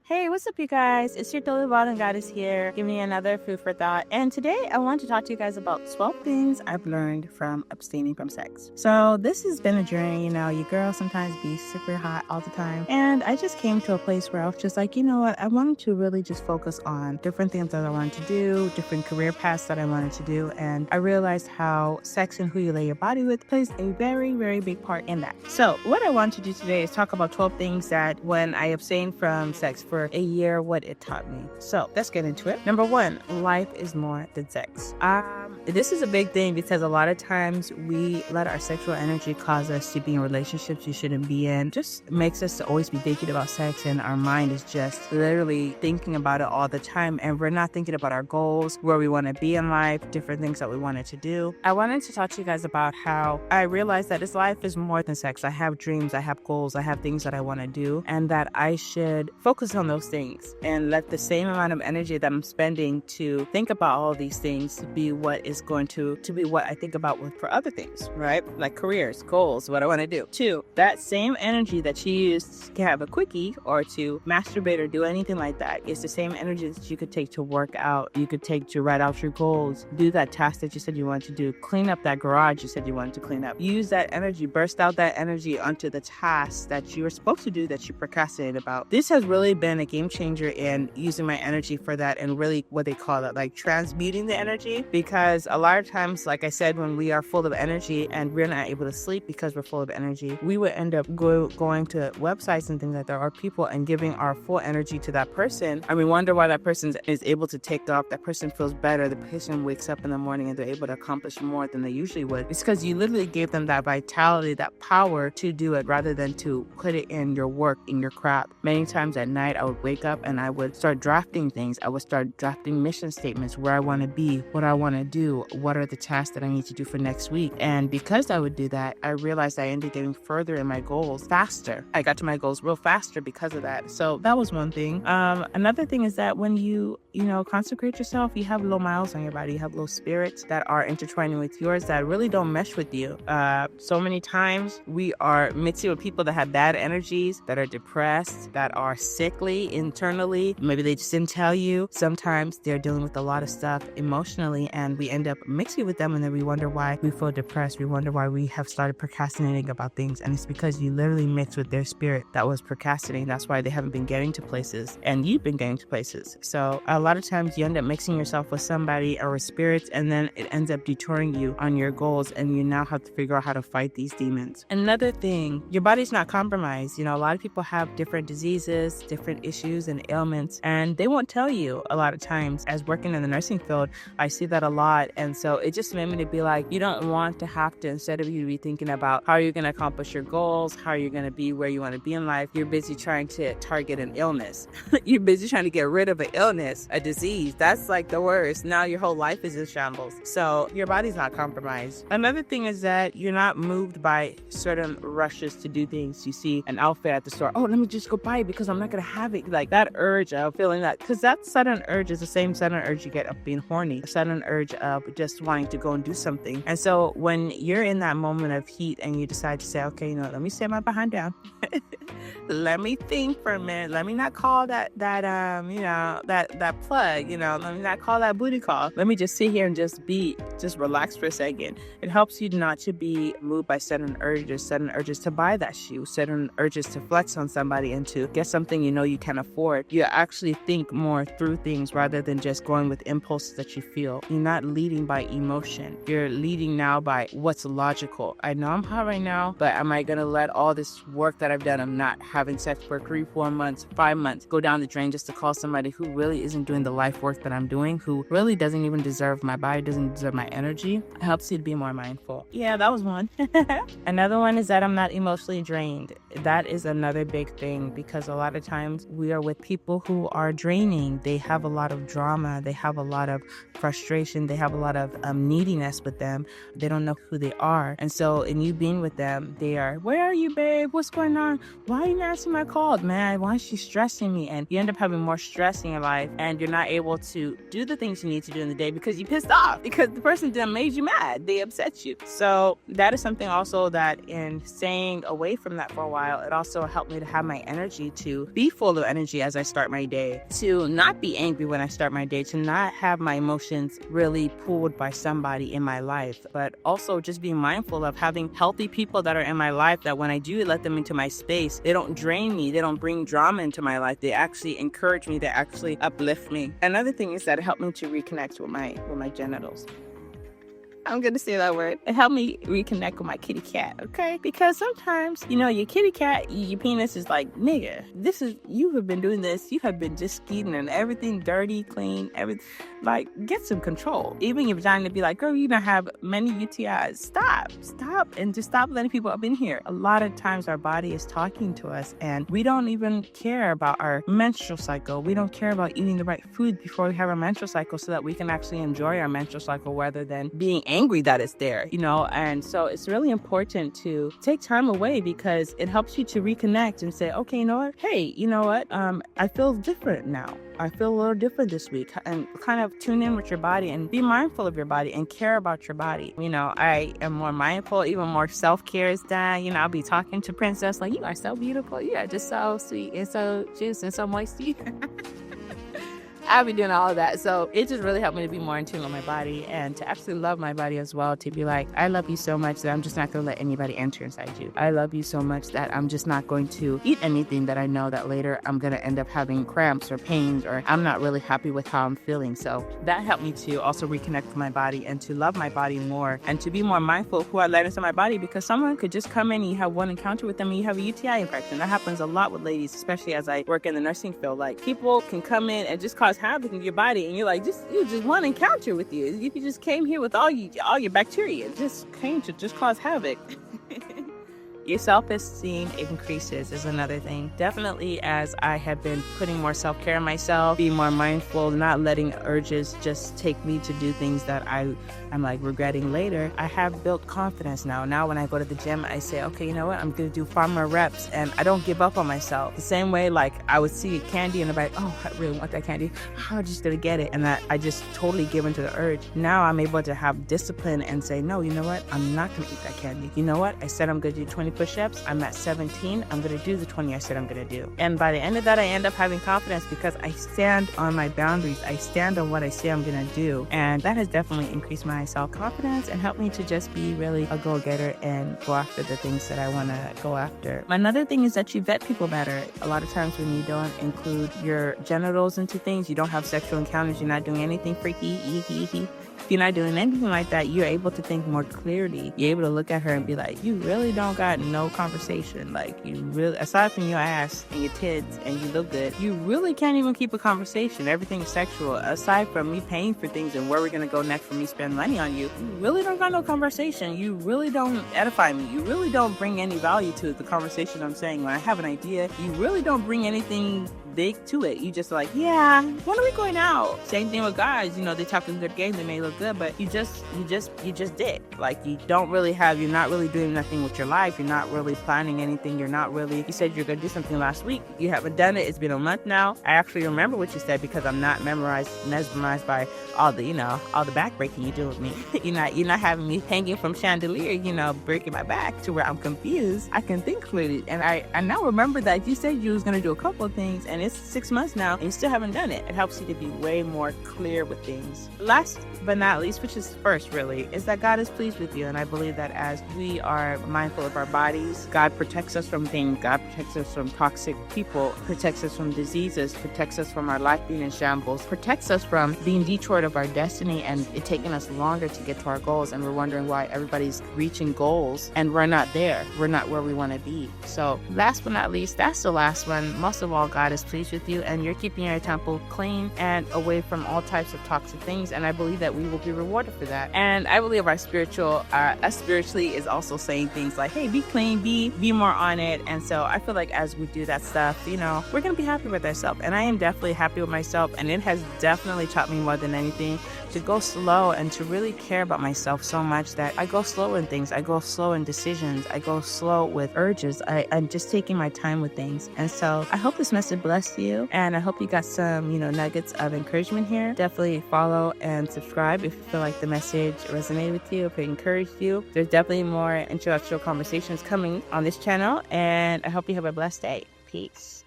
Hey, what's up, you guys? It's your Daily Bottom Goddess here, giving you another food for thought. And today I want to talk to you guys about 12 things I've learned from abstaining from sex. So this has been a journey, you girls sometimes be super hot all the time. And I just came to a place where I was just like, you know what? I wanted to really just focus on different things that I wanted to do, different career paths that I wanted to do. And I realized how sex and who you lay your body with plays a very, very big part in that. So what I want to do today is talk about 12 things that when I abstained from sex for a year, what it taught me. So let's get into it. Number one, life is more than sex. This is a big thing because a lot of times we let our sexual energy cause us to be in relationships we shouldn't be in. Just makes us to always be thinking about sex, and our mind is just literally thinking about it all the time, and we're not thinking about our goals, where we want to be in life, different things that we wanted to do. I wanted to talk to you guys about how I realized that this life is more than sex. I have dreams, I have goals, I have things that I want to do, and that I should focus on those things and let the same amount of energy that I'm spending to think about all these things be what is going to be what I think about for other things, right? Like careers, goals, what I want to do. Two, that same energy that you use to have a quickie or to masturbate or do anything like that is the same energy that you could take to work out, you could take to write out your goals, do that task that you said you wanted to do, clean up that garage you said you wanted to clean up. Use that energy, burst out that energy onto the tasks that you were supposed to do that you procrastinated about. This has really been a game changer in using my energy for that, and really what they call it, like transmuting the energy. Because a lot of times, like I said, when we are full of energy and we're not able to sleep because we're full of energy, we would end up going to websites and things like that, or people, and giving our full energy to that person. And we wonder why that person is able to take off. That person feels better. The person wakes up in the morning and they're able to accomplish more than they usually would. It's because you literally gave them that vitality, that power to do it, rather than to put it in your work, in your craft. Many times at night, I would wake up and I would start drafting things. I would start drafting mission statements, where I want to be, what I want to do, what are the tasks that I need to do for next week. And because I would do that, I realized I ended up getting further in my goals faster. I got to my goals real faster because of that. So that was one thing. Another thing is that when you consecrate yourself, you have low miles on your body. You have low spirits that are intertwining with yours that really don't mesh with you. So many times we are mixing with people that have bad energies, that are depressed, that are sickly internally. Maybe they just didn't tell you. Sometimes they're dealing with a lot of stuff emotionally, and we end up mixing with them, and then we wonder why we feel depressed. We wonder why we have started procrastinating about things, and it's because you literally mixed with their spirit that was procrastinating. That's why they haven't been getting to places, and you've been getting to places. So a lot of times you end up mixing yourself with somebody or with spirits, and then it ends up detouring you on your goals, and you now have to figure out how to fight these demons. Another thing, your body's not compromised. A lot of people have different diseases, different issues and ailments, and they won't tell you a lot of times. As working in the nursing field, I see that a lot. And so it just made me to be like, you don't want to have to, instead of you to be thinking about how you're going to accomplish your goals, how you're going to be where you want to be in life, you're busy trying to target an illness. You're busy trying to get rid of an illness, a disease. That's like the worst. Now your whole life is in shambles. So your body's not compromised. Another thing is that you're not moved by certain rushes to do things. You see an outfit at the store. Oh, let me just go buy it because I'm not going to have it. Like that urge of feeling that, because that sudden urge is the same sudden urge you get of being horny, a sudden urge of just wanting to go and do something. And so when you're in that moment of heat and you decide to say, okay, let me sit my behind down. Let me think for a minute. Let me not call that plug, let me not call that booty call. Let me just sit here and just relax for a second. It helps you not to be moved by sudden urges to buy that shoe, sudden urges to flex on somebody and to get something you can afford. You actually think more through things rather than just going with impulses that you feel. You're not leading by emotion. You're leading now by what's logical. I know I'm hot right now, but am I going to let all this work that I've done, I'm not having sex for 3, 4 months, 5 months, go down the drain just to call somebody who really isn't doing the life work that I'm doing, who really doesn't even deserve my body, doesn't deserve my energy? It helps you to be more mindful. Yeah, that was one. Another one is that I'm not emotionally drained. That is another big thing, because a lot of times we are with people who are draining. They have a lot of drama. They have a lot of frustration. They have a a lot of neediness with them. They don't know who they are. And so in you being with them, they are, where are you, babe? What's going on? Why are you not answering my call? Man, why is she stressing me? And you end up having more stress in your life, and you're not able to do the things you need to do in the day because you're pissed off, because the person done made you mad. They upset you. So that is something also that in staying away from that for a while, it also helped me to have my energy, to be full of energy as I start my day, to not be angry when I start my day, to not have my emotions really pulled by somebody in my life, but also just being mindful of having healthy people that are in my life, that when I do let them into my space, they don't drain me, they don't bring drama into my life, they actually encourage me, they actually uplift me. Another thing is that it helped me to reconnect with my genitals. I'm going to say that word. It helped me reconnect with my kitty cat, okay? Because sometimes, your kitty cat, your penis is like, nigga, you have been doing this. You have been just skeeting and everything dirty, clean, everything. Like, get some control. Even your vagina be like, girl, you don't have many UTIs. Stop, and just stop letting people up in here. A lot of times our body is talking to us, and we don't even care about our menstrual cycle. We don't care about eating the right food before we have our menstrual cycle so that we can actually enjoy our menstrual cycle rather than being angry that it's there, and so it's really important to take time away, because it helps you to reconnect and say, okay, you know what? Hey, you know what? I feel different now. I feel a little different this week, and kind of tune in with your body and be mindful of your body and care about your body. I am more mindful, even more self-care is done. I'll be talking to Princess like, you are so beautiful. You are just so sweet and so juicy and so moisty. I'll be doing all of that. So it just really helped me to be more in tune with my body, and to actually love my body as well, to be like, I love you so much that I'm just not going to let anybody enter inside you. I love you so much that I'm just not going to eat anything that I know that later I'm going to end up having cramps or pains, or I'm not really happy with how I'm feeling. So that helped me to also reconnect with my body and to love my body more, and to be more mindful of who I let into my body, because someone could just come in and you have one encounter with them and you have a UTI infection. That happens a lot with ladies, especially as I work in the nursing field. Like, people can come in and just cause havoc in your body, and you're like, just one encounter with you. You just came here with all your bacteria, just came to just cause havoc. Your self-esteem increases is another thing. Definitely, as I have been putting more self-care on myself, being more mindful, not letting urges just take me to do things that I'm like regretting later, I have built confidence now. Now when I go to the gym, I say, okay, you know what? I'm going to do far more reps, and I don't give up on myself. The same way, like, I would see candy and I'm like, oh, I really want that candy. I'm just going to get it. And that I just totally give into the urge. Now I'm able to have discipline and say, no, you know what? I'm not going to eat that candy. You know what? I said I'm going to do 20 push-ups. I'm at 17. I'm going to do the 20 I said I'm going to do. And by the end of that, I end up having confidence because I stand on my boundaries. I stand on what I say I'm going to do. And that has definitely increased my self-confidence and helped me to just be really a go-getter and go after the things that I want to go after. Another thing is that you vet people better. A lot of times when you don't include your genitals into things, you don't have sexual encounters, you're not doing anything freaky, if you're not doing anything like that, you're able to think more clearly. You're able to look at her and be like, you really don't got no conversation. Like, you really, aside from your ass and your tits and you look good, you really can't even keep a conversation. Everything's sexual. Aside from me paying for things and where we're going to go next for me spend money on you, you really don't got no conversation. You really don't edify me. You really don't bring any value to the conversation I'm saying. When I have an idea, you really don't bring anything big to it. You just like, yeah, when are we going out? Same thing with guys, they talk a good game, they may look good, but you just did. Like, you're not really doing nothing with your life. You're not really planning anything. You said you're going to do something last week. You haven't done it. It's been a month now. I actually remember what you said because I'm not mesmerized by all the backbreaking you do with me. You're not having me hanging from chandelier, breaking my back to where I'm confused. I can think clearly. And I now remember that you said you was going to do a couple of things, and it's 6 months now and you still haven't done it. It helps you to be way more clear with things. Last but not least, which is first really, is that God is pleased with you. And I believe that as we are mindful of our bodies, God protects us from things. God protects us from toxic people, protects us from diseases, protects us from our life being in shambles, protects us from being detoured of our destiny and it taking us longer to get to our goals. And we're wondering why everybody's reaching goals and we're not there. We're not where we want to be. So last but not least, that's the last one. Most of all, God is pleased with you and you're keeping your temple clean and away from all types of toxic things. And I believe that we will be rewarded for that. And I believe us spiritually is also saying things like, hey, be clean, be more on it. And so I feel like as we do that stuff, we're going to be happy with ourselves. And I am definitely happy with myself. And it has definitely taught me more than anything to go slow and to really care about myself so much that I go slow in things. I go slow in decisions. I go slow with urges. I'm just taking my time with things. And so I hope this message blessed you, and I hope you got some, nuggets of encouragement here. Definitely follow and subscribe if you feel like the message resonated with you, if it encouraged you. There's definitely more intellectual conversations coming on this channel, and I hope you have a blessed day. Peace.